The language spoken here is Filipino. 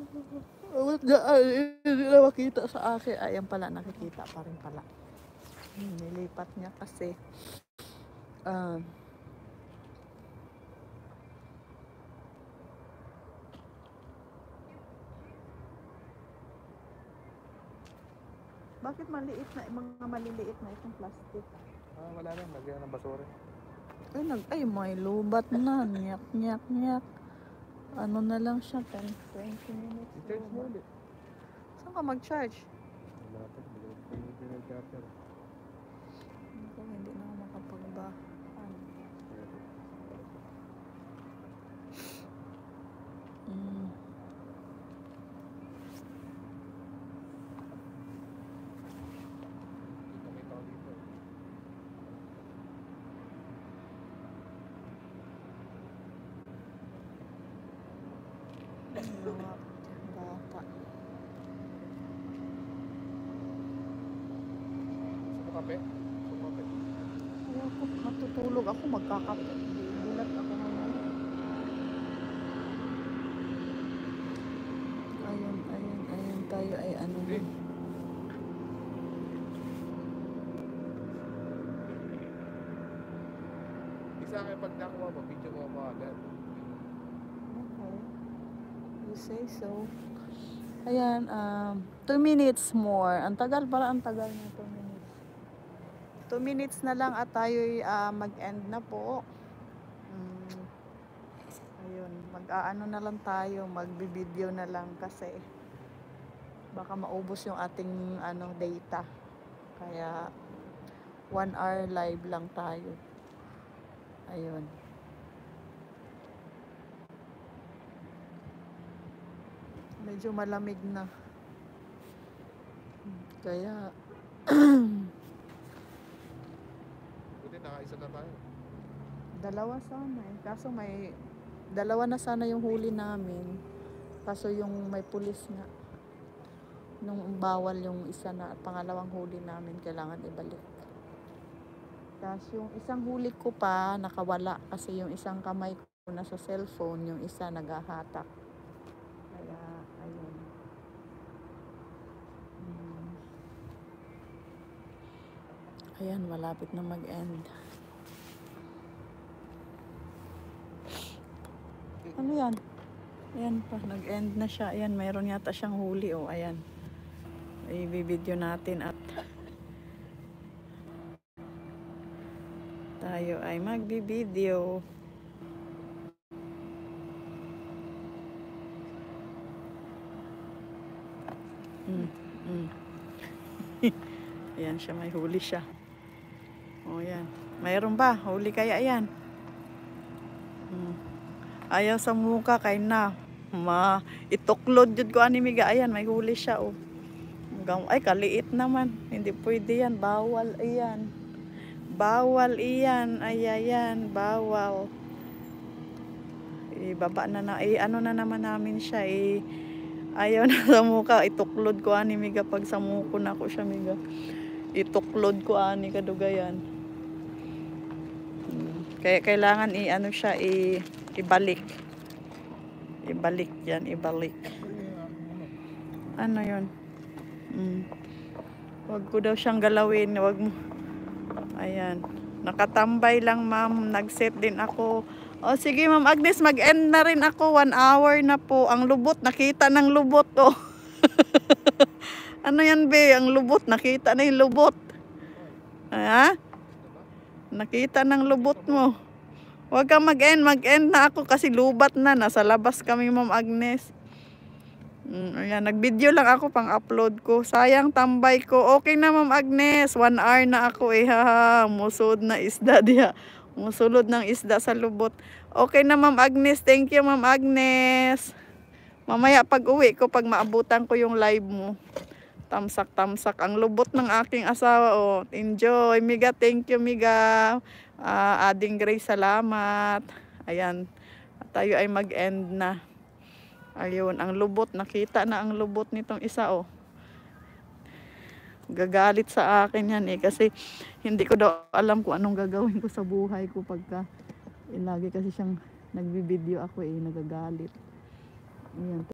Hindi na makita sa akin. Ayan pala, nakikita pa rin pala. Nilipat niya kasi. Bakit maliit na, mga maliliit na itong plastic? Wala lang, lagyan ng basura. Ay, may lubat na. Nyak, nyak, nyak. Ano na lang siya, 10-20 minutes. I-charge mo ulit. Saan ka mag-charge? Wala pa, pinag-charger. Hindi na ako makapagba. Bata. Gusto kape? Ayoko, matutulog ako, magkakape. Bulat ako ngayon. Ayun tayo ay ano na. Isa kayo pag nakuha mo, video mo mo agad. Okay. You say so. Ayan, 2 minutes more. Ang tagal pala, ang tagal na 2 minutes. 2 minutes na lang at tayo'y mag-end na po. Ayun, mag-aano na lang tayo, magbi-video na lang kasi baka maubos yung ating data. Kaya 1 hour live lang tayo. Ayun. Medyo malamig na. Kaya Buti nakaisa na tayo. dalawa sana eh. Kaso may dalawa na sana yung huli namin. Kaso yung may pulis nga. Nung bawal yung isa na pangalawang huli namin, kailangan ibalik. Tapos yung isang huli ko pa nakawala kasi yung isang kamay ko nasa cellphone, yung isa naghahatak. Kaya ayun. Ayan, malapit na mag-end. Ano yan? Ayan pa, nag-end na siya. Ayan, mayroon yata siyang huli. Oh, ayan. I-video natin at tayo ay magbi-video. Ayan siya, may huli siya. Oh, ayan. Mayroon ba? Huli kaya yan? Ayaw sa muka kay na. Ituklod jud ko animiga. Ayan, may huli siya. Oh. Ay, kaliit naman. Hindi pwede yan. Bawal iyan. Bawal iyan. Ayan, bawal. Ibaba na na. Ano na naman namin siya. Ayaw na sa muka. Ituklod ko animiga. Pag sa muko na ko siya, miga. Ituklod ko ani kadugayan. Kaya kailangan ano siya ibalik. Ibalik yan, ibalik. Ano 'yon? Wag ko daw siyang galawin, wag mo. Ayan. Nakatambay lang, ma'am. Nag-set din ako. O sige, Ma'am Agnes, mag-end na rin ako. 1 hour na po. Ang lubot, nakita ng lubot oh. Ano yan, be? Ang lubot, nakita na yung lubot. Ha? Nakita ng lubot mo. Huwag kang mag-end na ako kasi lubat na. Nasa labas kami, Ma'am Agnes. Ayan, nag-video lang ako pang upload ko. Sayang tambay ko. Okay na, Ma'am Agnes. 1 hour na ako musod na isda diha. Musulod ng isda sa lubot. Okay na, Ma'am Agnes. Thank you, Ma'am Agnes. Mamaya pag uwi ko, pag maabutan ko yung live mo. Tamsak-tamsak ang lubot ng aking asawa. Oh, enjoy, Miga. Thank you, Miga. Ading Grace, salamat. Ayan. Tayo ay mag-end na. Ayun, ang lubot. Nakita na ang lubot nitong isa, oh. Gagalit sa akin yan kasi hindi ko daw alam kung anong gagawin ko sa buhay ko pagka lagi kasi siyang nagbibideo ako nagagalit. Ayan.